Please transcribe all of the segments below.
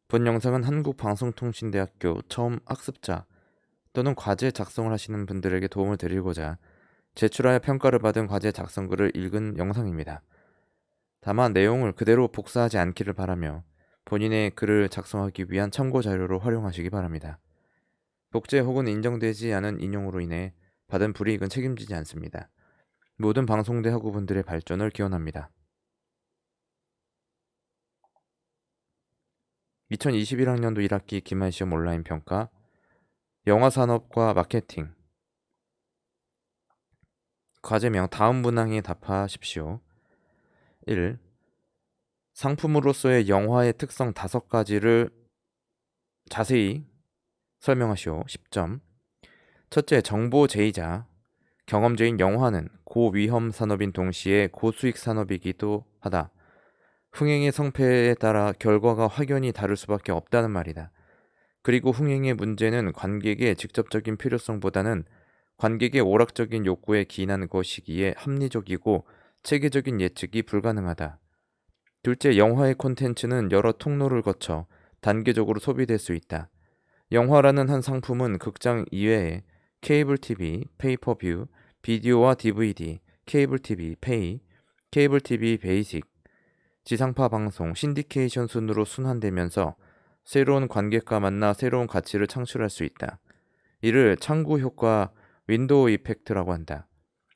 본 영상은 한국방송통신대학교 처음 학습자 또는 과제 작성을 하시는 분들에게 도움을 드리고자 제출하여 평가를 받은 과제 작성글을 읽은 영상입니다. 다만 내용을 그대로 복사하지 않기를 바라며 본인의 글을 작성하기 위한 참고 자료로 활용하시기 바랍니다. 복제 혹은 인정되지 않은 인용으로 인해 받은 불이익은 책임지지 않습니다. 모든 방송대 학우분들의 발전을 기원합니다. 2021학년도 1학기 기말시험 온라인 평가 영화산업과 마케팅 과제명 다음 문항에 답하십시오. 1. 상품으로서의 영화의 특성 5가지를 자세히 설명하시오. 10점. 첫째, 정보제이자 경험제인 영화는 고위험 산업인 동시에 고수익 산업이기도 하다. 흥행의 성패에 따라 결과가 확연히 다를 수밖에 없다는 말이다. 그리고 흥행의 문제는 관객의 직접적인 필요성보다는 관객의 오락적인 욕구에 기인한 것이기에 합리적이고 체계적인 예측이 불가능하다. 둘째, 영화의 콘텐츠는 여러 통로를 거쳐 단계적으로 소비될 수 있다. 영화라는 한 상품은 극장 이외에 케이블 TV, 페이퍼뷰, 비디오와 DVD, 케이블 TV, 페이, 케이블 TV 베이직, 지상파 방송, 신디케이션 순으로 순환되면서 새로운 관객과 만나 새로운 가치를 창출할 수 있다. 이를 창구 효과 윈도우 이펙트라고 한다.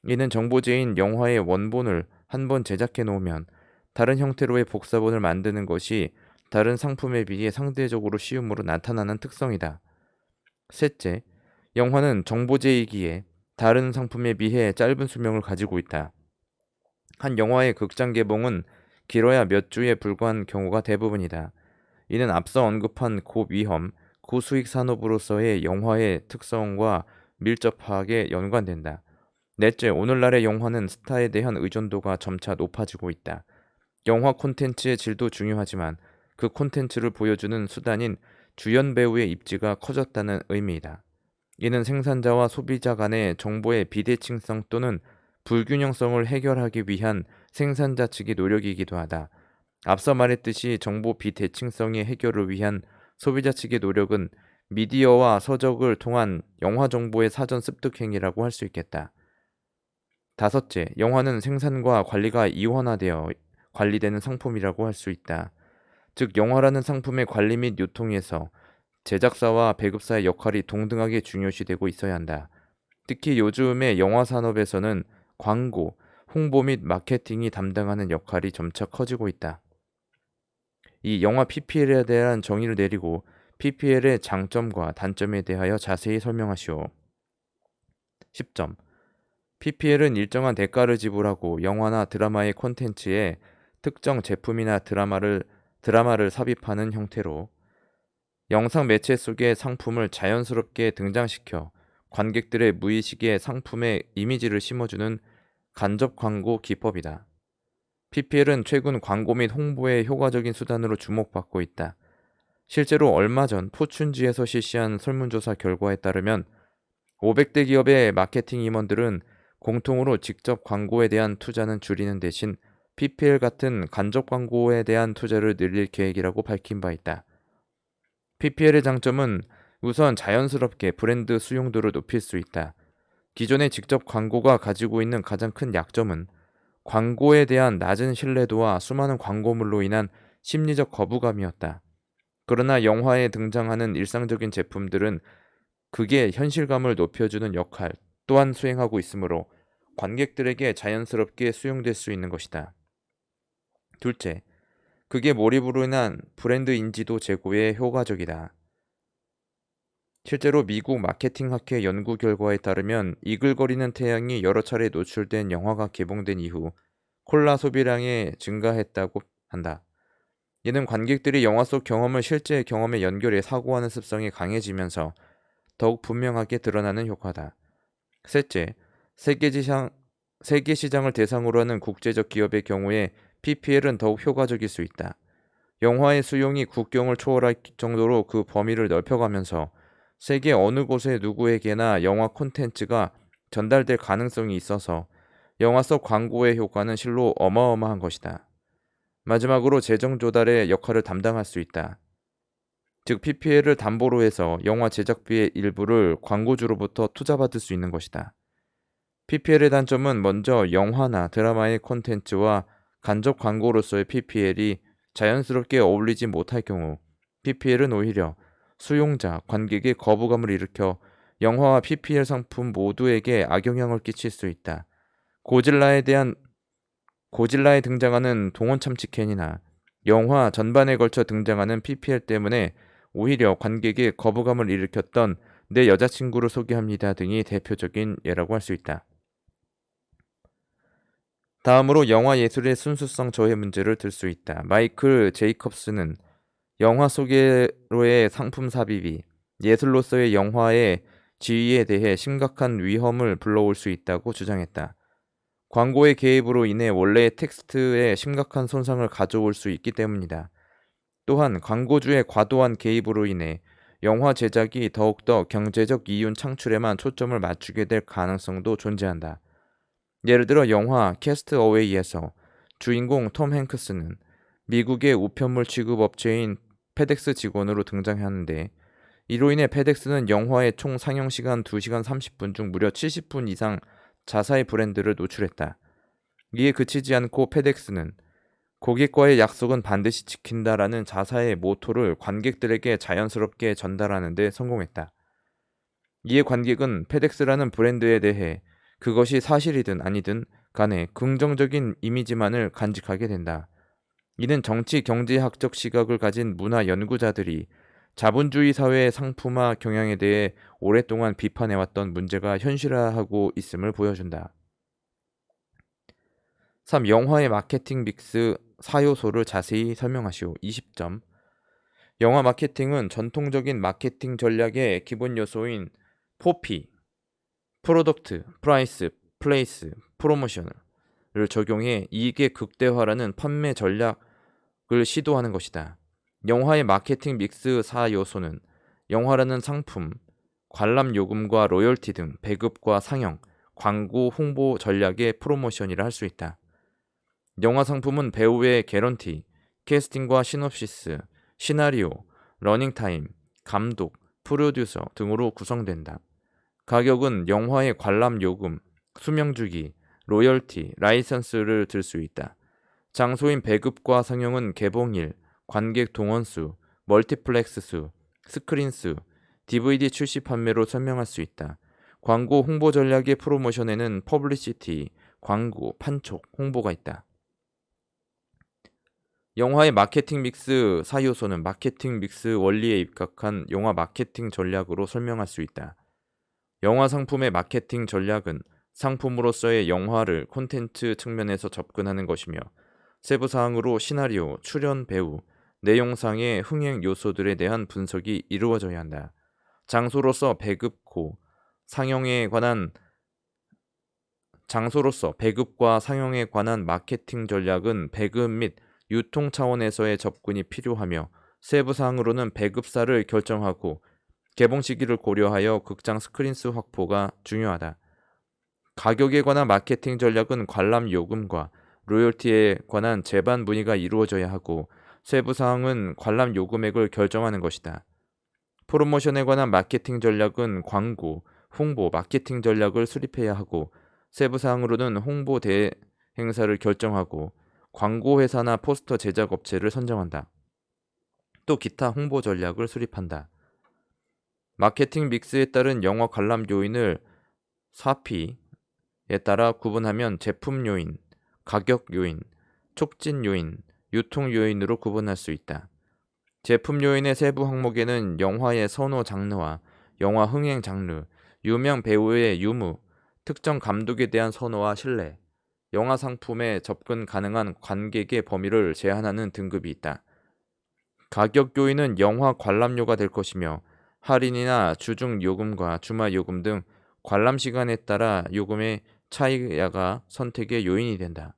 이는 정보제인 영화의 원본을 한 번 제작해 놓으면 다른 형태로의 복사본을 만드는 것이 다른 상품에 비해 상대적으로 쉬움으로 나타나는 특성이다. 셋째, 영화는 정보제이기에 다른 상품에 비해 짧은 수명을 가지고 있다. 한 영화의 극장 개봉은 길어야 몇 주에 불과한 경우가 대부분이다. 이는 앞서 언급한 고위험, 고수익 산업으로서의 영화의 특성과 밀접하게 연관된다. 넷째, 오늘날의 영화는 스타에 대한 의존도가 점차 높아지고 있다. 영화 콘텐츠의 질도 중요하지만 그 콘텐츠를 보여주는 수단인 주연 배우의 입지가 커졌다는 의미이다. 이는 생산자와 소비자 간의 정보의 비대칭성 또는 불균형성을 해결하기 위한 생산자 측의 노력이기도 하다. 앞서 말했듯이 정보 비대칭성의 해결을 위한 소비자 측의 노력은 미디어와 서적을 통한 영화 정보의 사전 습득 행위라고 할 수 있겠다. 다섯째, 영화는 생산과 관리가 이원화되어 관리되는 상품이라고 할 수 있다. 즉, 영화라는 상품의 관리 및 유통에서 제작사와 배급사의 역할이 동등하게 중요시되고 있어야 한다. 특히 요즘의 영화 산업에서는 광고, 홍보 및 마케팅이 담당하는 역할이 점차 커지고 있다. 이 영화 PPL에 대한 정의를 내리고 PPL의 장점과 단점에 대하여 자세히 설명하시오. 10점. PPL은 일정한 대가를 지불하고 영화나 드라마의 콘텐츠에 특정 제품이나 드라마를 삽입하는 형태로 영상 매체 속의 상품을 자연스럽게 등장시켜 관객들의 무의식에 상품의 이미지를 심어주는 간접 광고 기법이다. PPL은 최근 광고 및 홍보의 효과적인 수단으로 주목받고 있다. 실제로 얼마 전 포춘지에서 실시한 설문조사 결과에 따르면 500대 기업의 마케팅 임원들은 공통으로 직접 광고에 대한 투자는 줄이는 대신 PPL 같은 간접 광고에 대한 투자를 늘릴 계획이라고 밝힌 바 있다. PPL의 장점은 우선 자연스럽게 브랜드 수용도를 높일 수 있다. 기존의 직접 광고가 가지고 있는 가장 큰 약점은 광고에 대한 낮은 신뢰도와 수많은 광고물로 인한 심리적 거부감이었다. 그러나 영화에 등장하는 일상적인 제품들은 그게 현실감을 높여주는 역할 또한 수행하고 있으므로 관객들에게 자연스럽게 수용될 수 있는 것이다. 둘째, 그게 몰입으로 인한 브랜드 인지도 제고에 효과적이다. 실제로 미국 마케팅학회 연구 결과에 따르면 이글거리는 태양이 여러 차례 노출된 영화가 개봉된 이후 콜라 소비량이 증가했다고 한다. 이는 관객들이 영화 속 경험을 실제 경험에 연결해 사고하는 습성이 강해지면서 더욱 분명하게 드러나는 효과다. 셋째, 세계 시장을 대상으로 하는 국제적 기업의 경우에 PPL은 더욱 효과적일 수 있다. 영화의 수용이 국경을 초월할 정도로 그 범위를 넓혀가면서 세계 어느 곳의 누구에게나 영화 콘텐츠가 전달될 가능성이 있어서 영화 속 광고의 효과는 실로 어마어마한 것이다. 마지막으로 재정 조달의 역할을 담당할 수 있다. 즉 PPL을 담보로 해서 영화 제작비의 일부를 광고주로부터 투자받을 수 있는 것이다. PPL의 단점은 먼저 영화나 드라마의 콘텐츠와 간접 광고로서의 PPL이 자연스럽게 어울리지 못할 경우 PPL은 오히려 수용자, 관객의 거부감을 일으켜 영화와 PPL 상품 모두에게 악영향을 끼칠 수 있다. 고질라에 등장하는 동원 참치캔이나 영화 전반에 걸쳐 등장하는 PPL 때문에 오히려 관객의 거부감을 일으켰던 내 여자친구를 소개합니다 등이 대표적인 예라고 할 수 있다. 다음으로 영화 예술의 순수성 저해 문제를 들 수 있다. 마이클 제이컵스는 영화 소개로의 상품 삽입이 예술로서의 영화의 지위에 대해 심각한 위험을 불러올 수 있다고 주장했다. 광고의 개입으로 인해 원래의 텍스트에 심각한 손상을 가져올 수 있기 때문이다. 또한 광고주의 과도한 개입으로 인해 영화 제작이 더욱더 경제적 이윤 창출에만 초점을 맞추게 될 가능성도 존재한다. 예를 들어 영화 캐스트 어웨이에서 주인공 톰 행크스는 미국의 우편물 취급 업체인 페덱스 직원으로 등장하는데 이로 인해 페덱스는 영화의 총 상영 시간 2시간 30분 중 무려 70분 이상 자사의 브랜드를 노출했다. 이에 그치지 않고 페덱스는 고객과의 약속은 반드시 지킨다라는 자사의 모토를 관객들에게 자연스럽게 전달하는 데 성공했다. 이에 관객은 페덱스라는 브랜드에 대해 그것이 사실이든 아니든 간에 긍정적인 이미지만을 간직하게 된다. 이는 정치 경제학적 시각을 가진 문화 연구자들이 자본주의 사회의 상품화 경향에 대해 오랫동안 비판해왔던 문제가 현실화하고 있음을 보여준다. 3. 영화의 마케팅 믹스 4요소를 자세히 설명하시오. 20점. 영화 마케팅은 전통적인 마케팅 전략의 기본 요소인 4P, 프로덕트, 프라이스, 플레이스, 프로모션을 적용해 이익의 극대화라는 판매 전략을 시도하는 것이다. 영화의 마케팅 믹스 4요소는 영화라는 상품, 관람 요금과 로열티 등 배급과 상영, 광고, 홍보 전략의 프로모션이라 할 수 있다. 영화 상품은 배우의 개런티, 캐스팅과 시놉시스, 시나리오, 러닝타임, 감독, 프로듀서 등으로 구성된다. 가격은 영화의 관람 요금, 수명주기, 로열티, 라이선스를 들 수 있다. 장소인 배급과 상영은 개봉일, 관객 동원수, 멀티플렉스 수, 스크린 수, DVD 출시 판매로 설명할 수 있다. 광고 홍보 전략의 프로모션에는 퍼블리시티, 광고, 판촉, 홍보가 있다. 영화의 마케팅 믹스 4요소는 마케팅 믹스 원리에 입각한 영화 마케팅 전략으로 설명할 수 있다. 영화 상품의 마케팅 전략은 상품으로서의 영화를 콘텐츠 측면에서 접근하는 것이며 세부 사항으로 시나리오, 출연 배우, 내용상의 흥행 요소들에 대한 분석이 이루어져야 한다. 장소로서 배급과 상영에 관한 마케팅 전략은 배급 및 유통 차원에서의 접근이 필요하며 세부 사항으로는 배급사를 결정하고 개봉 시기를 고려하여 극장 스크린수 확보가 중요하다. 가격에 관한 마케팅 전략은 관람 요금과 로열티에 관한 재반 문의가 이루어져야 하고 세부 사항은 관람 요금액을 결정하는 것이다. 프로모션에 관한 마케팅 전략은 광고, 홍보, 마케팅 전략을 수립해야 하고 세부 사항으로는 홍보 대행사를 결정하고 광고 회사나 포스터 제작 업체를 선정한다. 또 기타 홍보 전략을 수립한다. 마케팅 믹스에 따른 영화 관람 요인을 4P에 따라 구분하면 제품 요인, 가격 요인, 촉진 요인, 유통 요인으로 구분할 수 있다. 제품 요인의 세부 항목에는 영화의 선호 장르와 영화 흥행 장르, 유명 배우의 유무, 특정 감독에 대한 선호와 신뢰, 영화 상품에 접근 가능한 관객의 범위를 제한하는 등급이 있다. 가격 요인은 영화 관람료가 될 것이며 할인이나 주중 요금과 주말 요금 등 관람 시간에 따라 요금의 차이가 선택의 요인이 된다.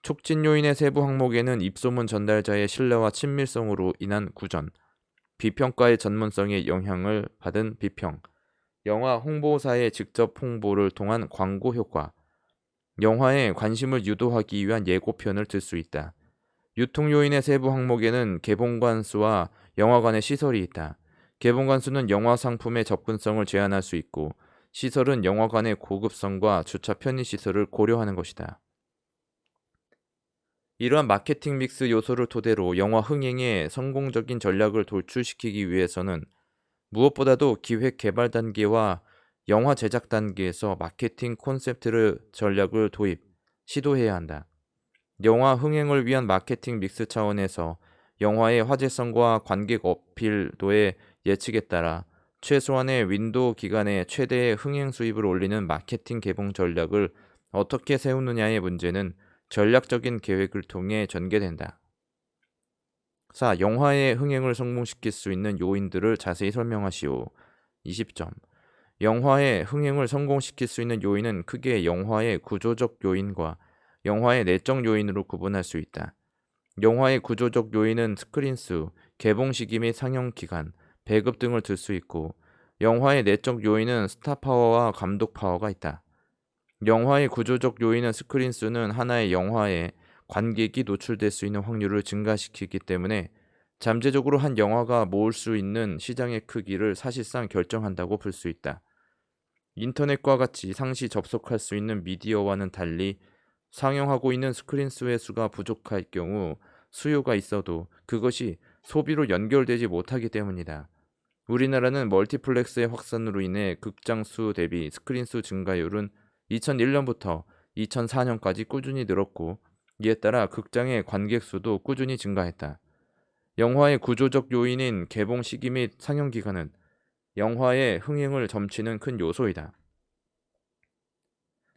촉진 요인의 세부 항목에는 입소문 전달자의 신뢰와 친밀성으로 인한 구전, 비평가의 전문성에 영향을 받은 비평, 영화 홍보사의 직접 홍보를 통한 광고 효과, 영화에 관심을 유도하기 위한 예고편을 들 수 있다. 유통 요인의 세부 항목에는 개봉관 수와 영화관에 시설이 있다. 개봉관 수는 영화 상품의 접근성을 제한할 수 있고 시설은 영화관의 고급성과 주차 편의시설을 고려하는 것이다. 이러한 마케팅 믹스 요소를 토대로 영화 흥행에 성공적인 전략을 돌출시키기 위해서는 무엇보다도 기획 개발 단계와 영화 제작 단계에서 마케팅 콘셉트를 전략을 도입, 시도해야 한다. 영화 흥행을 위한 마케팅 믹스 차원에서 영화의 화제성과 관객 어필도의 예측에 따라 최소한의 윈도우 기간에 최대의 흥행 수입을 올리는 마케팅 개봉 전략을 어떻게 세우느냐의 문제는 전략적인 계획을 통해 전개된다. 4. 영화의 흥행을 성공시킬 수 있는 요인들을 자세히 설명하시오. 20점. 영화의 흥행을 성공시킬 수 있는 요인은 크게 영화의 구조적 요인과 영화의 내적 요인으로 구분할 수 있다. 영화의 구조적 요인은 스크린 수, 개봉 시기 및 상영 기간, 배급 등을 들 수 있고 영화의 내적 요인은 스타 파워와 감독 파워가 있다. 영화의 구조적 요인은 스크린 수는 하나의 영화에 관객이 노출될 수 있는 확률을 증가시키기 때문에 잠재적으로 한 영화가 모을 수 있는 시장의 크기를 사실상 결정한다고 볼 수 있다. 인터넷과 같이 상시 접속할 수 있는 미디어와는 달리 상영하고 있는 스크린 수의 수가 부족할 경우 수요가 있어도 그것이 소비로 연결되지 못하기 때문이다. 우리나라는 멀티플렉스의 확산으로 인해 극장 수 대비 스크린 수 증가율은 2001년부터 2004년까지 꾸준히 늘었고 이에 따라 극장의 관객 수도 꾸준히 증가했다. 영화의 구조적 요인인 개봉 시기 및 상영 기간은 영화의 흥행을 점치는 큰 요소이다.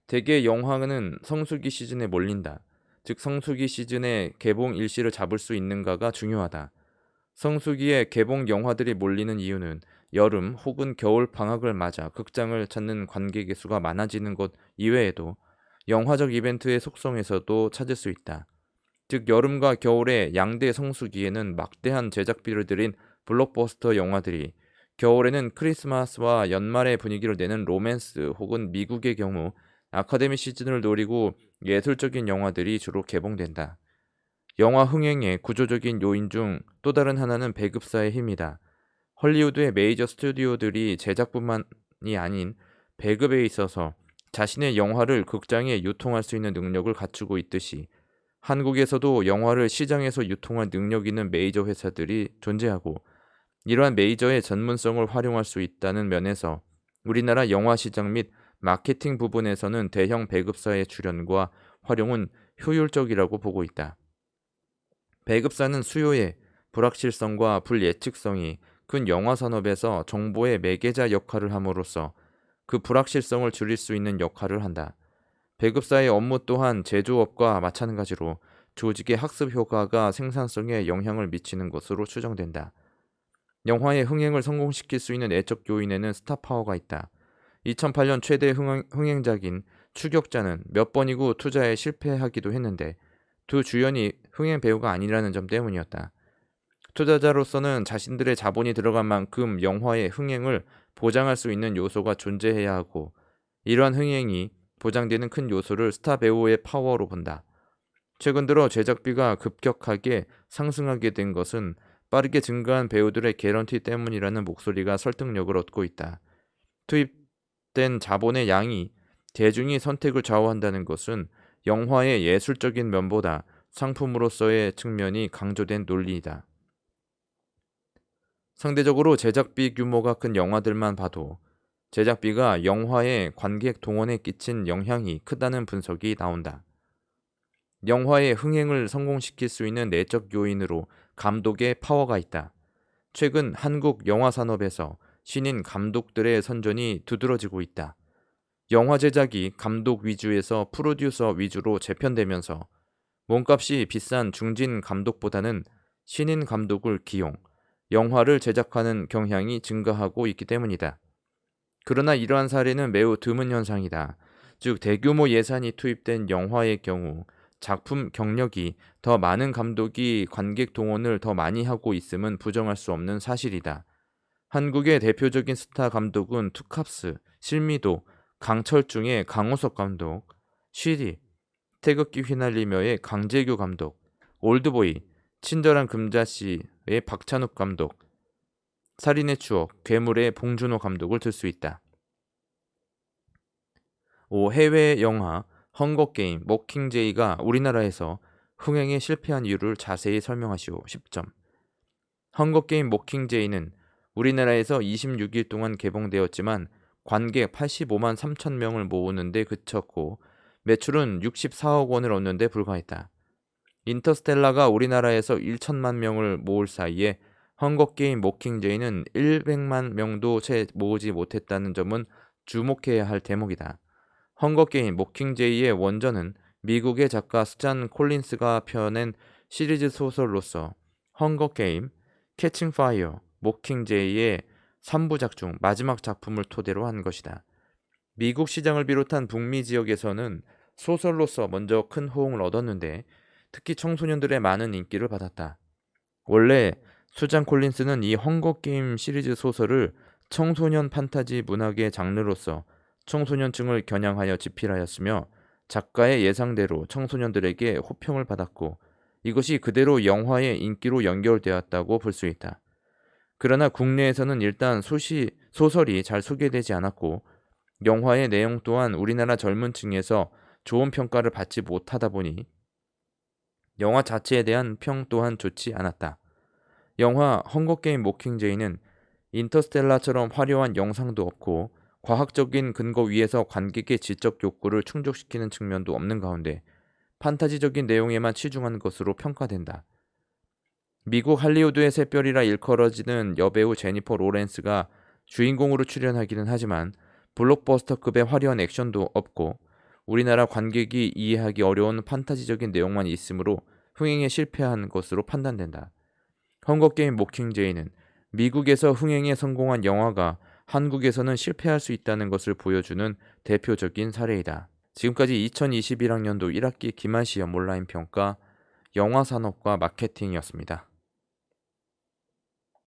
대개 영화는 성수기 시즌에 몰린다. 즉 성수기 시즌에 개봉 일시를 잡을 수 있는가가 중요하다. 성수기에 개봉 영화들이 몰리는 이유는 여름 혹은 겨울 방학을 맞아 극장을 찾는 관객의 수가 많아지는 것 이외에도 영화적 이벤트의 속성에서도 찾을 수 있다. 즉 여름과 겨울의 양대 성수기에는 막대한 제작비를 들인 블록버스터 영화들이, 겨울에는 크리스마스와 연말의 분위기를 내는 로맨스 혹은 미국의 경우 아카데미 시즌을 노리고 예술적인 영화들이 주로 개봉된다. 영화 흥행의 구조적인 요인 중 또 다른 하나는 배급사의 힘이다. 헐리우드의 메이저 스튜디오들이 제작뿐만이 아닌 배급에 있어서 자신의 영화를 극장에 유통할 수 있는 능력을 갖추고 있듯이 한국에서도 영화를 시장에서 유통할 능력 있는 메이저 회사들이 존재하고 이러한 메이저의 전문성을 활용할 수 있다는 면에서 우리나라 영화 시장 및 마케팅 부분에서는 대형 배급사의 출연과 활용은 효율적이라고 보고 있다. 배급사는 수요의 불확실성과 불예측성이 큰 영화 산업에서 정보의 매개자 역할을 함으로써 그 불확실성을 줄일 수 있는 역할을 한다. 배급사의 업무 또한 제조업과 마찬가지로 조직의 학습 효과가 생산성에 영향을 미치는 것으로 추정된다. 영화의 흥행을 성공시킬 수 있는 내적 요인에는 스타 파워가 있다. 2008년 최대 흥행작인 추격자는 몇 번이고 투자에 실패하기도 했는데 두 주연이 흥행 배우가 아니라는 점 때문이었다. 투자자로서는 자신들의 자본이 들어간 만큼 영화의 흥행을 보장할 수 있는 요소가 존재해야 하고 이러한 흥행이 보장되는 큰 요소를 스타 배우의 파워로 본다. 최근 들어 제작비가 급격하게 상승하게 된 것은 빠르게 증가한 배우들의 개런티 때문이라는 목소리가 설득력을 얻고 있다. 투입된 자본의 양이 대중이 선택을 좌우한다는 것은 영화의 예술적인 면보다 상품으로서의 측면이 강조된 논리이다. 상대적으로 제작비 규모가 큰 영화들만 봐도 제작비가 영화의 관객 동원에 끼친 영향이 크다는 분석이 나온다. 영화의 흥행을 성공시킬 수 있는 내적 요인으로 감독의 파워가 있다. 최근 한국 영화 산업에서 신인 감독들의 선전이 두드러지고 있다. 영화 제작이 감독 위주에서 프로듀서 위주로 재편되면서 몸값이 비싼 중진 감독보다는 신인 감독을 기용, 영화를 제작하는 경향이 증가하고 있기 때문이다. 그러나 이러한 사례는 매우 드문 현상이다. 즉 대규모 예산이 투입된 영화의 경우 작품 경력이 더 많은 감독이 관객 동원을 더 많이 하고 있음은 부정할 수 없는 사실이다. 한국의 대표적인 스타 감독은 투캅스, 실미도, 강철중의 강호석 감독, 쉬리, 태극기 휘날리며의 강재규 감독, 올드보이, 친절한 금자씨의 박찬욱 감독, 살인의 추억, 괴물의 봉준호 감독을 들 수 있다. 5. 해외 영화 헝거게임, 모킹제이가 우리나라에서 흥행에 실패한 이유를 자세히 설명하시오. 10점. 헝거게임 모킹제이는 우리나라에서 26일 동안 개봉되었지만 관객 85만 3천 명을 모으는데 그쳤고 매출은 64억 원을 얻는데 불과했다. 인터스텔라가 우리나라에서 1천만 명을 모을 사이에 헝거게임 모킹제이는 100만 명도 채 모으지 못했다는 점은 주목해야 할 대목이다. 헝거게임 모킹제이의 원전은 미국의 작가 수잔 콜린스가 펴낸 시리즈 소설로서 헝거게임, 캐칭 파이어, 모킹제이의 3부작 중 마지막 작품을 토대로 한 것이다. 미국 시장을 비롯한 북미 지역에서는 소설로서 먼저 큰 호응을 얻었는데 특히 청소년들의 많은 인기를 받았다. 원래 수잔 콜린스는 이 헝거게임 시리즈 소설을 청소년 판타지 문학의 장르로서 청소년층을 겨냥하여 집필하였으며 작가의 예상대로 청소년들에게 호평을 받았고 이것이 그대로 영화의 인기로 연결되었다고 볼 수 있다. 그러나 국내에서는 일단 소설이 잘 소개되지 않았고 영화의 내용 또한 우리나라 젊은 층에서 좋은 평가를 받지 못하다 보니 영화 자체에 대한 평 또한 좋지 않았다. 영화 헝거게임 모킹제이는 인터스텔라처럼 화려한 영상도 없고 과학적인 근거 위에서 관객의 지적 욕구를 충족시키는 측면도 없는 가운데 판타지적인 내용에만 치중한 것으로 평가된다. 미국 할리우드의 샛별이라 일컬어지는 여배우 제니퍼 로렌스가 주인공으로 출연하기는 하지만 블록버스터급의 화려한 액션도 없고 우리나라 관객이 이해하기 어려운 판타지적인 내용만 있으므로 흥행에 실패한 것으로 판단된다. 헝거게임 모킹제이는 미국에서 흥행에 성공한 영화가 한국에서는 실패할 수 있다는 것을 보여주는 대표적인 사례이다. 지금까지 2021학년도 1학기 기말시험 온라인 평가 영화산업과 마케팅이었습니다.